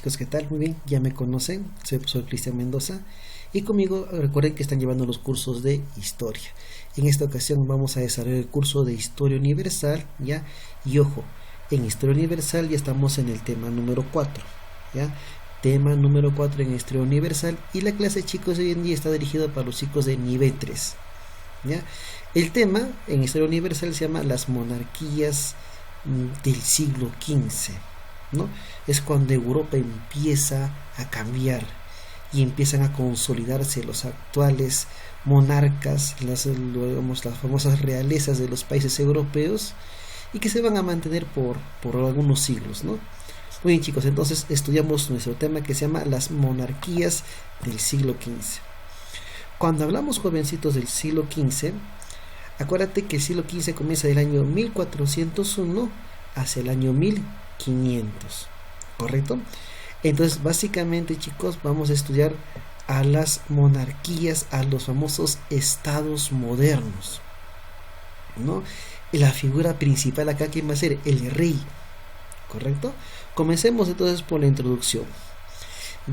chicos, ¿qué tal? Muy bien, ya me conocen, soy Cristian Mendoza y conmigo recuerden que están llevando los cursos de historia. En esta ocasión vamos a desarrollar el curso de historia universal, ¿ya? Y ojo, en historia universal ya estamos en el tema número 4, ¿ya? Tema número 4 en historia universal, y la clase, chicos, hoy en día está dirigida para los chicos de nivel 3, ¿ya? El tema en historia universal se llama las monarquías del siglo XV, ¿no? Es cuando Europa empieza a cambiar y empiezan a consolidarse los actuales monarcas, las famosas realezas de los países europeos, y que se van a mantener por algunos siglos, ¿no? Muy bien, chicos, entonces estudiamos nuestro tema que se llama las monarquías del siglo XV. Cuando hablamos, jovencitos, del siglo XV, acuérdate que el siglo XV comienza del año 1401 hacia el año 1500, ¿correcto? Entonces, básicamente, chicos, vamos a estudiar a las monarquías, a los famosos estados modernos, ¿no? La figura principal acá, ¿quién va a ser? El rey, ¿correcto? Comencemos entonces por la introducción.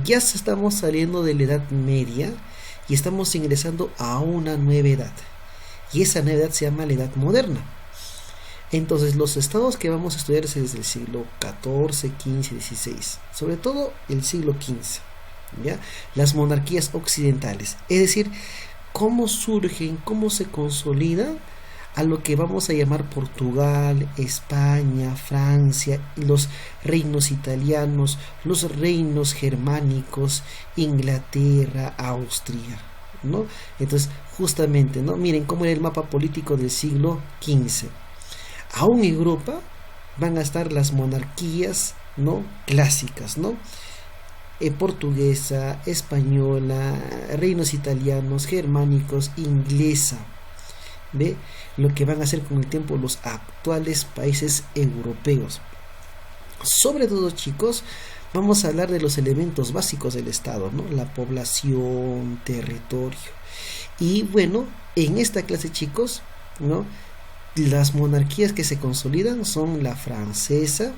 Ya estamos saliendo de la Edad Media y estamos ingresando a una nueva edad, y esa nueva edad se llama la Edad Moderna. Entonces, los estados que vamos a estudiar es desde el siglo XIV, XV, XVI, sobre todo el siglo XV, ¿ya? Las monarquías occidentales, es decir, cómo surgen, cómo se consolidan a lo que vamos a llamar Portugal, España, Francia, los reinos italianos, los reinos germánicos, Inglaterra, Austria, ¿no? Entonces, justamente, ¿no? Miren cómo era el mapa político del siglo XV. Aún en Europa van a estar las monarquías, ¿no? Clásicas, ¿no? Portuguesa, española, reinos italianos, germánicos, inglesa. ¿Ve? Lo que van a hacer con el tiempo los actuales países europeos. Sobre todo, chicos, vamos a hablar de los elementos básicos del Estado, ¿no? La población, territorio. Y bueno, en esta clase, chicos, ¿no? Las monarquías que se consolidan son la francesa,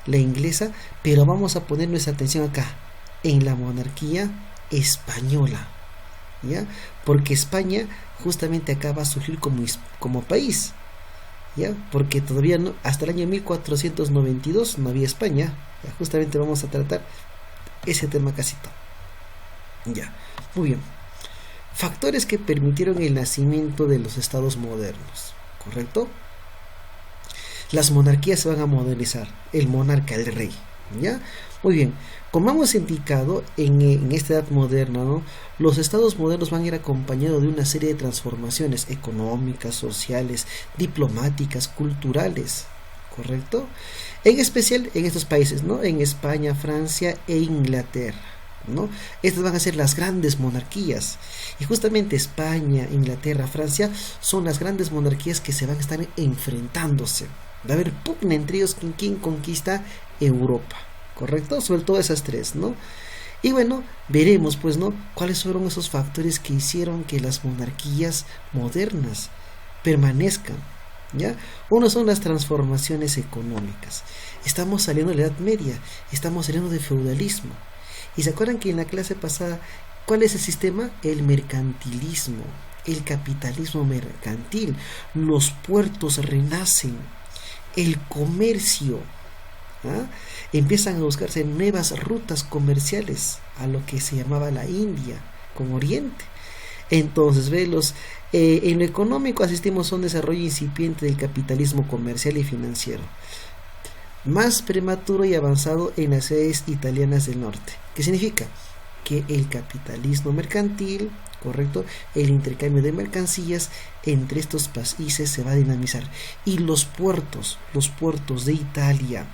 la inglesa, pero vamos a poner nuestra atención acá, en la monarquía española, ¿ya? Porque España justamente acá va a surgir como país, ¿ya? Porque todavía no, hasta el año 1492 no había España, ¿ya? Justamente vamos a tratar ese tema casito, ya. Muy bien. Factores que permitieron el nacimiento de los estados modernos, ¿correcto? Las monarquías se van a modernizar, el monarca, el rey, ¿ya? Muy bien, como hemos indicado, en esta edad moderna, ¿no? Los estados modernos van a ir acompañados de una serie de transformaciones económicas, sociales, diplomáticas, culturales, ¿correcto? En especial en estos países, ¿no? En España, Francia e Inglaterra, ¿no? Estas van a ser las grandes monarquías, y justamente España, Inglaterra, Francia son las grandes monarquías que se van a estar enfrentándose. Va a haber pugna entre ellos quién conquista Europa, ¿correcto? Sobre todo esas tres, ¿no? Y bueno, veremos, pues, ¿no? Cuáles fueron esos factores que hicieron que las monarquías modernas permanezcan, ¿ya? Uno son las transformaciones económicas. Estamos saliendo de la Edad Media, estamos saliendo de feudalismo. Y se acuerdan que en la clase pasada, ¿cuál es el sistema? El mercantilismo, el capitalismo mercantil. Los puertos renacen, el comercio, ¿ah? Empiezan a buscarse nuevas rutas comerciales a lo que se llamaba la India con Oriente. Entonces, velos, en lo económico asistimos a un desarrollo incipiente del capitalismo comercial y financiero, más prematuro y avanzado en las ciudades italianas del norte. ¿Qué significa? Que el capitalismo mercantil, ¿correcto? El intercambio de mercancías entre estos países se va a dinamizar, y los puertos de Italia,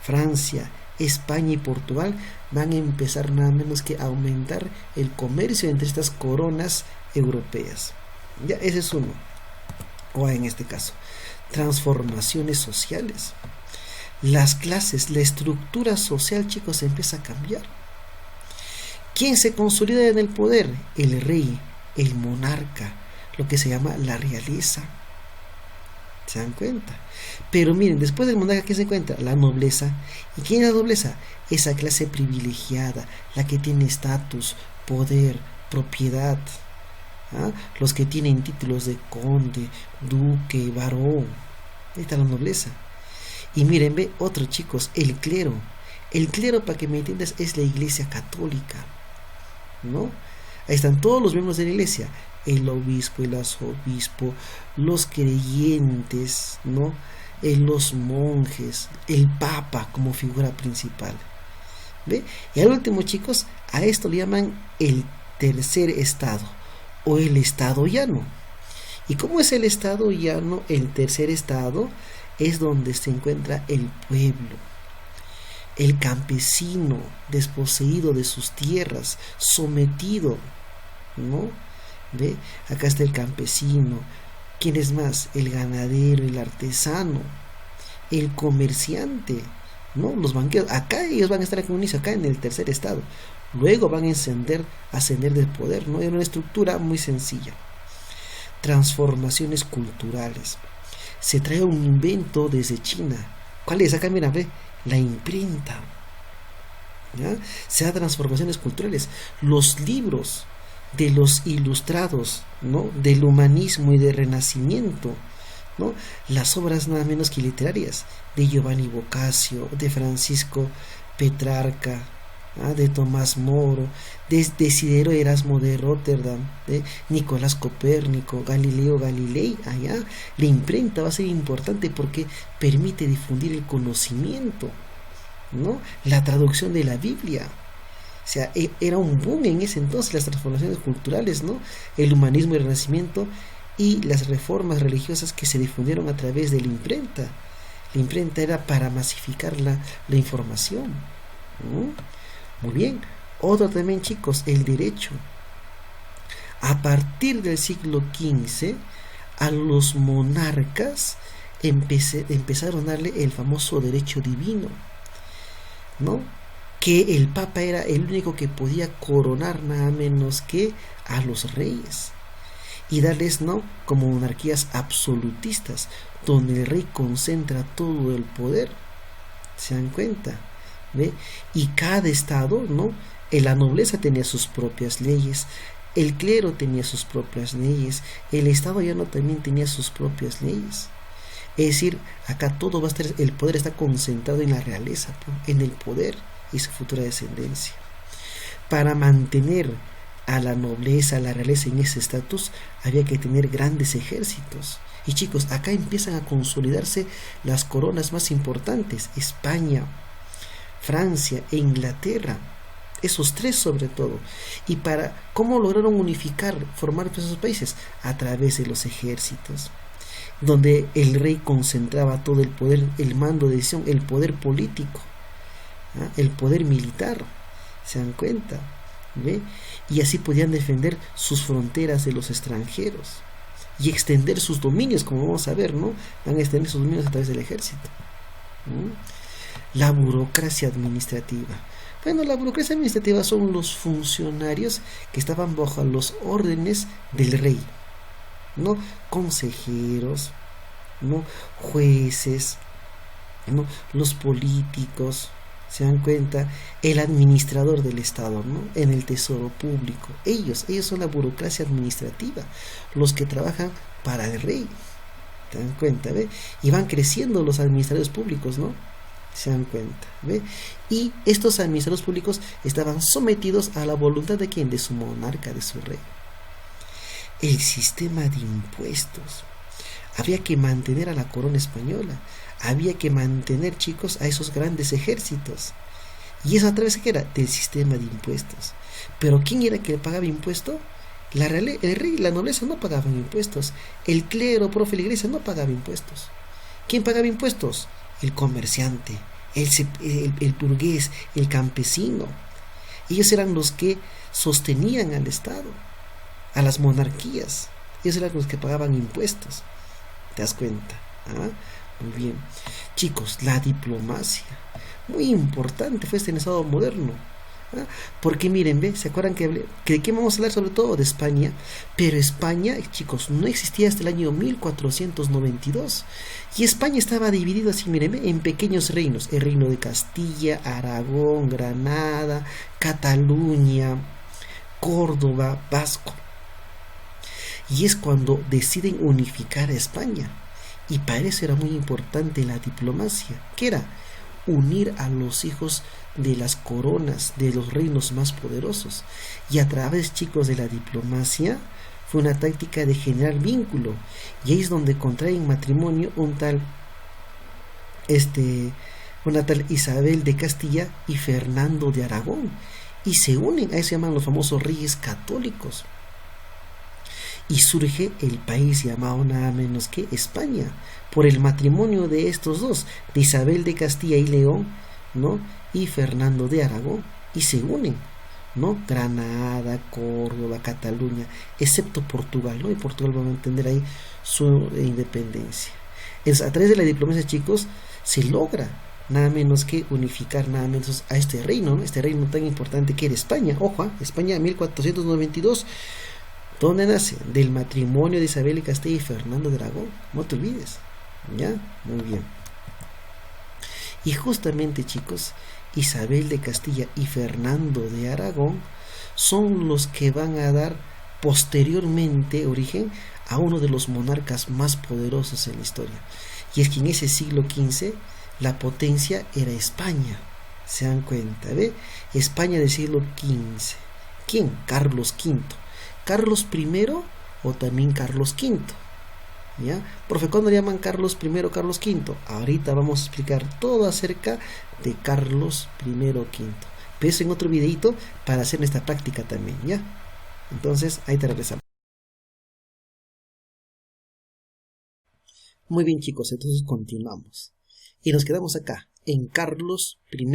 Francia, España y Portugal van a empezar nada menos que a aumentar el comercio entre estas coronas europeas. Ya, ese es uno. O en este caso, transformaciones sociales. Las clases, la estructura social, chicos, empieza a cambiar. ¿Quién se consolida en el poder? El rey, el monarca, lo que se llama la realeza. ¿Se dan cuenta? Pero miren, después del monarca, ¿qué se encuentra? La nobleza. ¿Y quién es la nobleza? Esa clase privilegiada, la que tiene estatus, poder, propiedad. ¿Ah? Los que tienen títulos de conde, duque, barón. Ahí está la nobleza. Y miren, ve otro, chicos, el clero. El clero, para que me entiendas, es la iglesia católica, ¿no? Ahí están todos los miembros de la iglesia, el obispo, el arzobispo, los creyentes, ¿no? Los monjes, el papa como figura principal. ¿Ve? Y al último, chicos, a esto le llaman el tercer estado o el estado llano. ¿Y cómo es el estado llano? El tercer estado es donde se encuentra el pueblo, el campesino desposeído de sus tierras, sometido, ¿no? ¿Ve? Acá está el campesino. ¿Quién es más? El ganadero, el artesano, el comerciante, ¿no? Los banqueros. Acá ellos van a estar en un inicio, acá en el tercer estado. Luego van a ascender del poder, ¿no? Era una estructura muy sencilla. Transformaciones culturales. Se trae un invento desde China. ¿Cuál es? Acá mira, ve, la imprenta. ¿Ya? Se da transformaciones culturales. Los libros de los ilustrados, ¿no? Del humanismo y del renacimiento, ¿no? Las obras nada menos que literarias de Giovanni Boccaccio, de Francisco Petrarca, de Tomás Moro, de Desidero Erasmo de Rotterdam, de Nicolás Copérnico, Galileo Galilei. Allá la imprenta va a ser importante porque permite difundir el conocimiento, ¿no? La traducción de la Biblia. O sea, era un boom en ese entonces las transformaciones culturales, ¿no? El humanismo y el renacimiento y las reformas religiosas que se difundieron a través de la imprenta. La imprenta era para masificar la información, ¿no? Muy bien. Otro también, chicos, el derecho. A partir del siglo XV, a los monarcas empezaron a darle el famoso derecho divino, ¿no? Que el papa era el único que podía coronar nada menos que a los reyes y darles, ¿no?, como monarquías absolutistas donde el rey concentra todo el poder. ¿Se dan cuenta? ¿Ve? Y cada estado, ¿no? La nobleza tenía sus propias leyes, el clero tenía sus propias leyes, el estado llano también tenía sus propias leyes. Es decir, acá todo va a estar, el poder está concentrado en la realeza, en el poder y su futura descendencia. Para mantener a la nobleza, a la realeza en ese estatus, había que tener grandes ejércitos. Y chicos, acá empiezan a consolidarse las coronas más importantes: España, Francia e Inglaterra. Esos tres sobre todo. ¿Y cómo lograron unificar, formar esos países? A través de los ejércitos, donde el rey concentraba todo el poder, el mando de decisión, el poder político, el poder militar. ¿Se dan cuenta? ¿Ve? Y así podían defender sus fronteras de los extranjeros y extender sus dominios, como vamos a ver, ¿no? Van a extender sus dominios a través del ejército. La burocracia administrativa. Bueno, la burocracia administrativa son los funcionarios que estaban bajo los órdenes del rey, ¿no? Consejeros, ¿no? Jueces, ¿no? Los políticos. ¿Se dan cuenta? El administrador del Estado, ¿no? En el tesoro público. Ellos son la burocracia administrativa, los que trabajan para el rey. ¿Se dan cuenta? ¿Ve? Y van creciendo los administradores públicos, ¿no? ¿Se dan cuenta? ¿Ve? Y estos administradores públicos estaban sometidos a la voluntad de ¿quién? De su monarca, de su rey. El sistema de impuestos. Había que mantener a la corona española. Había que mantener, chicos, a esos grandes ejércitos. ¿Y eso a través de qué era? Del sistema de impuestos. ¿Pero quién era que pagaba impuesto? El rey y la nobleza no pagaban impuestos. El clero, profe, la iglesia no pagaba impuestos. ¿Quién pagaba impuestos? El comerciante, el burgués, el campesino. Ellos eran los que sostenían al Estado, a las monarquías. Ellos eran los que pagaban impuestos. ¿Te das cuenta? Muy bien. Chicos, la diplomacia. Muy importante fue este en el Estado moderno. ¿ah? Porque miren, ¿ve? ¿Se acuerdan que de qué vamos a hablar? Sobre todo de España. Pero España, chicos, no existía hasta el año 1492. Y España estaba dividida así, miren, ¿ve? En pequeños reinos. El reino de Castilla, Aragón, Granada, Cataluña, Córdoba, Vasco. Y es cuando deciden unificar a España. Y para eso era muy importante la diplomacia. ¿Qué era? Unir a los hijos de las coronas de los reinos más poderosos. Y a través, chicos, de la diplomacia fue una táctica de generar vínculo. Y ahí es donde contraen matrimonio una tal Isabel de Castilla y Fernando de Aragón. Y se unen, a eso se llaman los famosos reyes católicos. Y surge el país llamado nada menos que España, por el matrimonio de estos dos, de Isabel de Castilla y León, ¿no? Y Fernando de Aragón, y se unen, ¿no? Granada, Córdoba, Cataluña, excepto Portugal, ¿no? Y Portugal va a mantener ahí su independencia. A través de la diplomacia, chicos, se logra nada menos que unificar nada menos a este reino, ¿no? Este reino tan importante que era España. Ojo, España 1492. ¿Dónde nace? Del matrimonio de Isabel de Castilla y Fernando de Aragón. No te olvides. ¿Ya? Muy bien. Y justamente, chicos, Isabel de Castilla y Fernando de Aragón son los que van a dar posteriormente origen a uno de los monarcas más poderosos en la historia. Y es que en ese siglo XV la potencia era España. ¿Se dan cuenta? ¿Ve? España del siglo XV. ¿Quién? Carlos V. Carlos I o también Carlos V. ¿Ya? Profe, ¿cuándo le llaman Carlos I o Carlos V? Ahorita vamos a explicar todo acerca de Carlos I o V. Pero eso en otro videito para hacer esta práctica también, ¿ya? Entonces, ahí te regresamos. Muy bien, chicos, entonces continuamos. Y nos quedamos acá, en Carlos I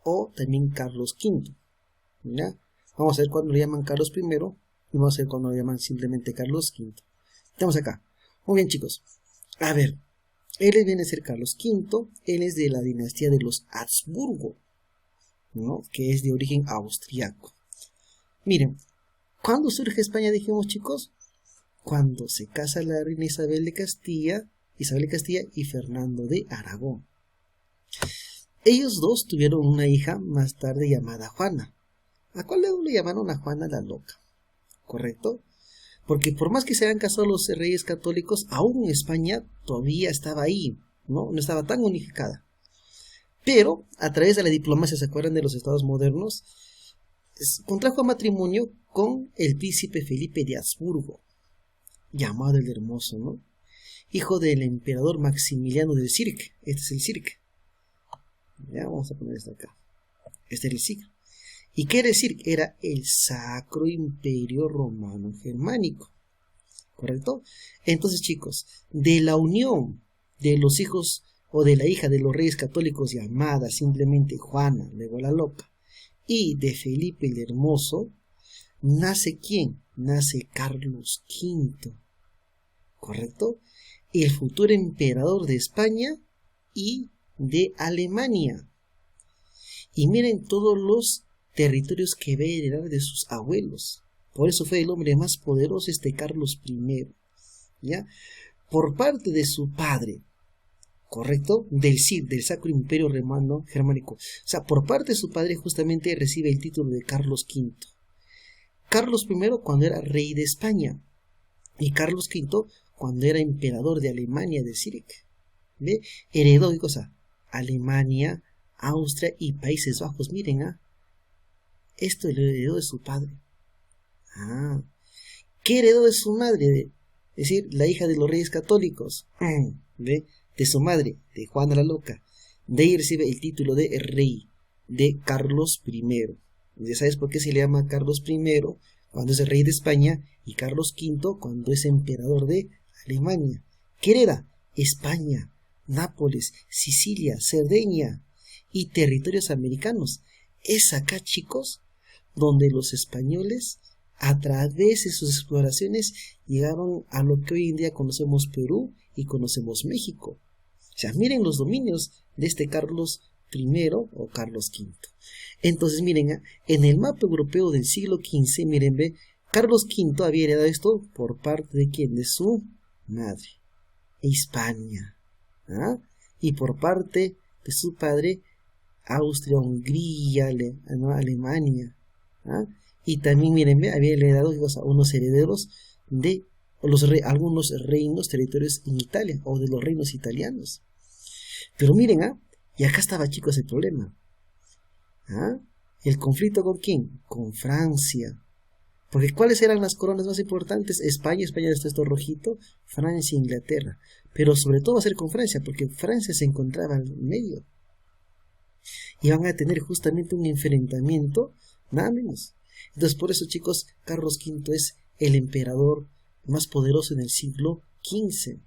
o también Carlos V. ¿Ya? Vamos a ver cuándo le llaman Carlos I. Y vamos a ver cuando lo llaman simplemente Carlos V. Estamos acá. Muy bien, chicos. A ver, él viene a ser Carlos V. Él es de la dinastía de los Habsburgo, ¿no? Que es de origen austriaco. Miren, ¿cuándo surge España, dijimos, chicos? Cuando se casa la reina Isabel de Castilla y Fernando de Aragón. Ellos dos tuvieron una hija más tarde llamada Juana, a cual le llamaron a Juana la Loca. ¿Correcto? Porque por más que se hayan casado los reyes católicos, aún España todavía estaba ahí, ¿no? No estaba tan unificada. Pero, a través de la diplomacia, ¿se acuerdan de los estados modernos? Contrajo matrimonio con el príncipe Felipe de Habsburgo, llamado el Hermoso, ¿no? Hijo del emperador Maximiliano del Cirque. Este es el Cirque. Ya, vamos a poner esto acá. Este es el Cirque. ¿Y qué decir? Era el Sacro Imperio Romano Germánico. ¿Correcto? Entonces, chicos, de la unión de los hijos o de la hija de los reyes católicos llamada simplemente Juana, luego la Loca, y de Felipe el Hermoso, ¿nace quién? Nace Carlos V. ¿Correcto? El futuro emperador de España y de Alemania. Y miren todos los territorios que va a heredar de sus abuelos. Por eso fue el hombre más poderoso Carlos I. ¿Ya? Por parte de su padre, ¿correcto? Del Sacro Imperio Romano Germánico. O sea, por parte de su padre justamente recibe el título de Carlos V. Carlos I cuando era rey de España. Y Carlos V cuando era emperador de Alemania, de Cirque. ¿Ve? Heredó, ¿qué cosa? Alemania, Austria y Países Bajos. Miren, esto lo heredó de su padre. ¿Qué heredó de su madre? Es decir, la hija de los reyes católicos. ¿Ve? De su madre, de Juana la Loca. De ahí recibe el título de rey de Carlos I. ¿Ya sabes por qué se le llama Carlos I cuando es el rey de España y Carlos V cuando es emperador de Alemania? ¿Qué hereda? España, Nápoles, Sicilia, Cerdeña y territorios americanos. Es acá, chicos, donde los españoles, a través de sus exploraciones, llegaron a lo que hoy en día conocemos Perú y conocemos México. O sea, miren los dominios de Carlos I o Carlos V. Entonces, miren, en el mapa europeo del siglo XV, miren, ve, Carlos V había heredado esto por parte de ¿quién? De su madre, Hispania, ¿ah? Y por parte de su padre, Austria, Hungría, Alemania, ¿ah? Y también, miren, ve, había heredado a unos herederos de algunos reinos, territorios en Italia, o de los reinos italianos. Pero miren, y acá estaba, chicos, el problema. ¿El conflicto con quién? Con Francia. Porque ¿cuáles eran las coronas más importantes? España está esto rojito, Francia e Inglaterra. Pero sobre todo va a ser con Francia, porque Francia se encontraba en medio. Y van a tener justamente un enfrentamiento, nada menos. Entonces, por eso, chicos, Carlos V es el emperador más poderoso en el siglo XV.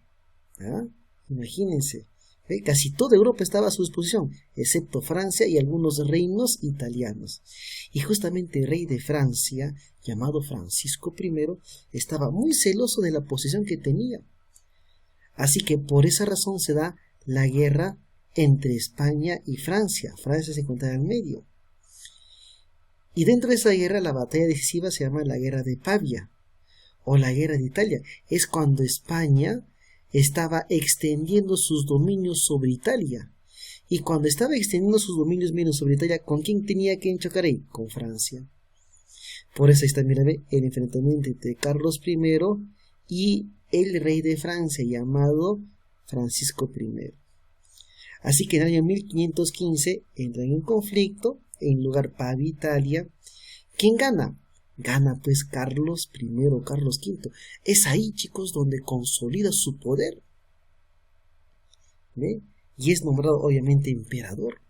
Imagínense. Casi toda Europa estaba a su disposición, excepto Francia y algunos reinos italianos. Y justamente el rey de Francia, llamado Francisco I, estaba muy celoso de la posición que tenía. Así que por esa razón se da la guerra entre España y Francia. Francia se encontraba en medio. Y dentro de esa guerra, la batalla decisiva se llama la guerra de Pavia, o la guerra de Italia. Es cuando España estaba extendiendo sus dominios sobre Italia. Y cuando estaba extendiendo sus dominios menos sobre Italia, ¿con quién tenía que chocar ahí? Con Francia. Por eso está, mira, el enfrentamiento entre Carlos I y el rey de Francia, llamado Francisco I. Así que en el año 1515 entran en conflicto, en lugar Pavia, Italia. ¿Quién gana? Gana pues Carlos I o Carlos V. Es ahí, chicos, donde consolida su poder. ¿Ve? Y es nombrado obviamente emperador.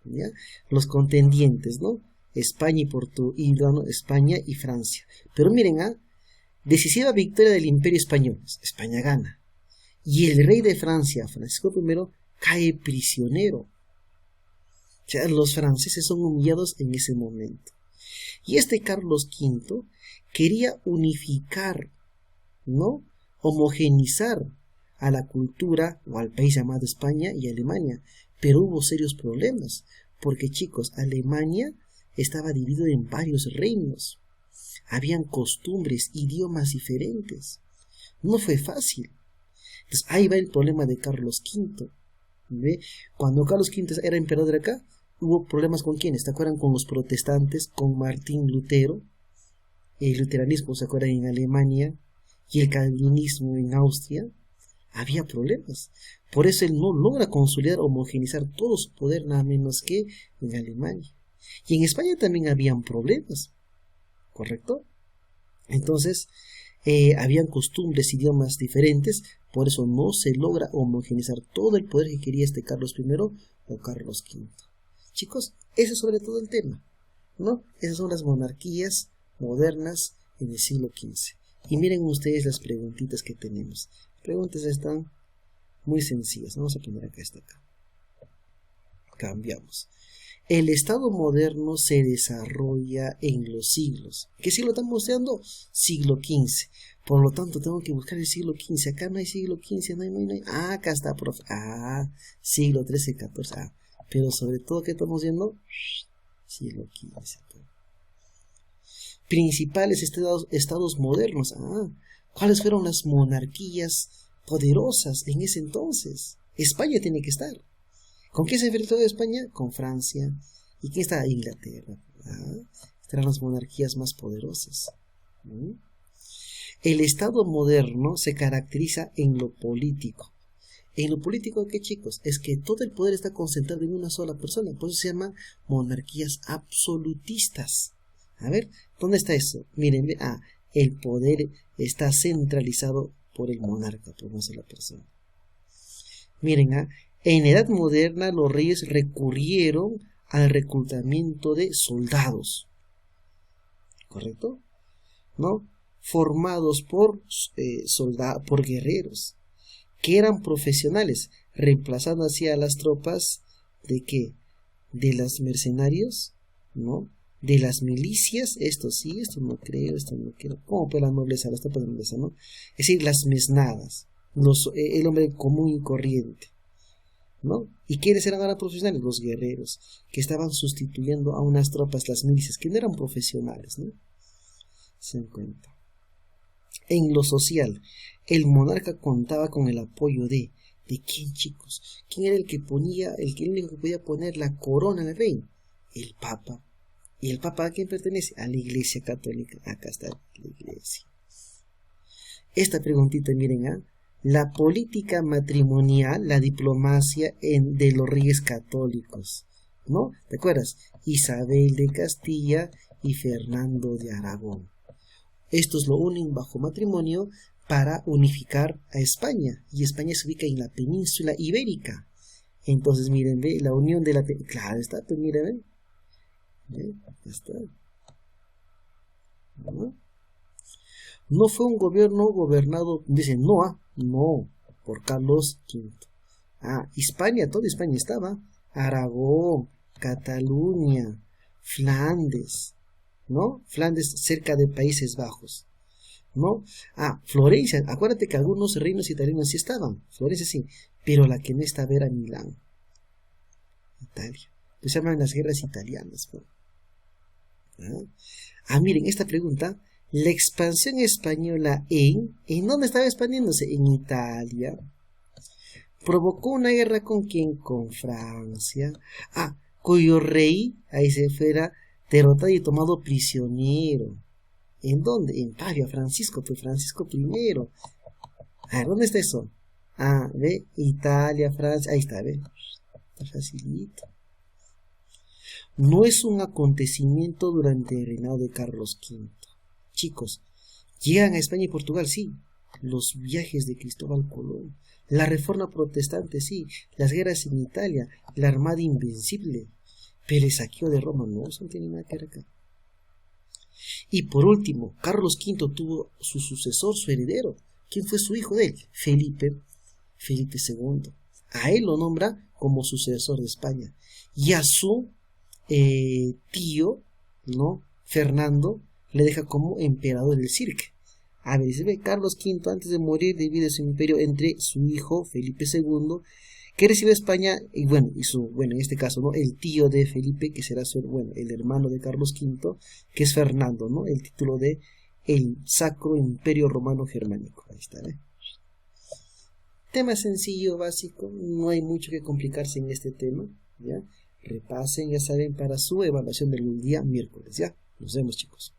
¿Ya? Los contendientes, ¿no? España España y Francia. Pero miren, decisiva victoria del Imperio Español. España gana. Y el rey de Francia, Francisco I, cae prisionero. O sea, los franceses son humillados en ese momento. Y este Carlos V quería unificar, ¿no? Homogenizar a la cultura o al país llamado España y Alemania. Pero hubo serios problemas, porque, chicos, Alemania estaba dividido en varios reinos. Habían costumbres, idiomas diferentes. No fue fácil. Entonces ahí va el problema de Carlos V. ¿Ve? Cuando Carlos V era emperador acá, hubo problemas con quiénes, ¿te acuerdan? Con los protestantes, con Martín Lutero, el luteranismo, ¿se acuerdan? En Alemania, y el calvinismo en Austria. Había problemas. Por eso él no logra consolidar, homogenizar todo su poder, nada menos que en Alemania. Y en España también habían problemas, ¿correcto? Entonces, habían costumbres, idiomas diferentes, por eso no se logra homogenizar todo el poder que quería este Carlos I o Carlos V. Chicos, ese es sobre todo el tema, ¿no? Esas son las monarquías modernas en el siglo XV. Y miren ustedes las preguntitas que tenemos. Preguntas están muy sencillas. Vamos a poner acá esta acá. Cambiamos. El Estado moderno se desarrolla en los siglos. ¿Qué siglo estamos estudiando? Siglo XV. Por lo tanto, tengo que buscar el siglo XV. Acá no hay siglo XV, no hay. Acá está, profe. Siglo XIII, XIV. Pero sobre todo, ¿qué estamos viendo? Siglo XV. Principales estados modernos. ¿Cuáles fueron las monarquías poderosas en ese entonces? España tiene que estar. ¿Con quién se enfrentó España? Con Francia. ¿Y quién está? Inglaterra. Estarán las monarquías más poderosas. El Estado moderno se caracteriza en lo político. En lo político, ¿qué, chicos? Es que todo el poder está concentrado en una sola persona. Por eso se llaman monarquías absolutistas. A ver, ¿dónde está eso? Miren, el poder está centralizado por el monarca, por una sola persona. Miren, en la Edad Moderna los reyes recurrieron al reclutamiento de soldados, ¿correcto? ¿No? Formados por guerreros, que eran profesionales, reemplazando así a las tropas ¿de qué? De los mercenarios, ¿no? De las milicias, esto sí, esto no creo, esto no quiero. ¿Cómo pues la nobleza, las tropas de nobleza, no? Es decir, las mesnadas, el hombre común y corriente, ¿no? ¿Y quiénes eran ahora profesionales? Los guerreros, que estaban sustituyendo a unas tropas, las milicias, que no eran profesionales, ¿no? Se dan cuenta. En lo social, el monarca contaba con el apoyo ¿de quién, chicos? ¿Quién era el que ponía, el único que podía poner la corona del rey? El Papa. ¿Y el Papa a quién pertenece? A la Iglesia Católica. Acá está la Iglesia. Esta preguntita, miren, la política matrimonial, la diplomacia de los reyes católicos, ¿no? ¿Te acuerdas? Isabel de Castilla y Fernando de Aragón. Estos lo unen bajo matrimonio para unificar a España. Y España se ubica en la península ibérica. Entonces, miren, ve, la unión de la... Claro, está, pues miren, ve. Está. ¿No? No fue un gobierno gobernado, dicen, no, por Carlos V. Hispania, toda España estaba. Aragón, Cataluña, Flandes, ¿no? Flandes cerca de Países Bajos, ¿no? Florencia, acuérdate que algunos reinos italianos sí estaban, Florencia sí, pero la que no estaba era Milán, Italia. Pues se llaman las guerras italianas, ¿no? Miren, esta pregunta, la expansión española ¿en dónde estaba expandiéndose? En Italia. ¿Provocó una guerra con quién? Con Francia. Cuyo rey, ahí se fuera, derrotado y tomado prisionero. ¿En dónde? En Pavia, Francisco I. ¿Dónde está eso? Ve, Italia, Francia, ahí está, ve. Está facilito. No es un acontecimiento durante el reinado de Carlos V. Chicos, llegan a España y Portugal, sí. Los viajes de Cristóbal Colón. La reforma protestante, sí. Las guerras en Italia. La Armada Invencible. Pero el saqueo de Roma, no, eso no tiene nada que ver acá. Y por último, Carlos V tuvo su sucesor, su heredero. ¿Quién fue su hijo de él? Felipe II. A él lo nombra como sucesor de España. Y a su tío, ¿no? Fernando, le deja como emperador del cirque. Dice, ve, Carlos V antes de morir divide su imperio entre su hijo Felipe II, que recibe España, y en este caso, ¿no? El tío de Felipe, que será el hermano de Carlos V, que es Fernando, ¿no? El título de el Sacro Imperio Romano Germánico. Ahí está, ¿eh? Tema sencillo, básico, no hay mucho que complicarse en este tema, ¿ya? Repasen, ya saben, para su evaluación del día miércoles, ¿ya? Nos vemos, chicos.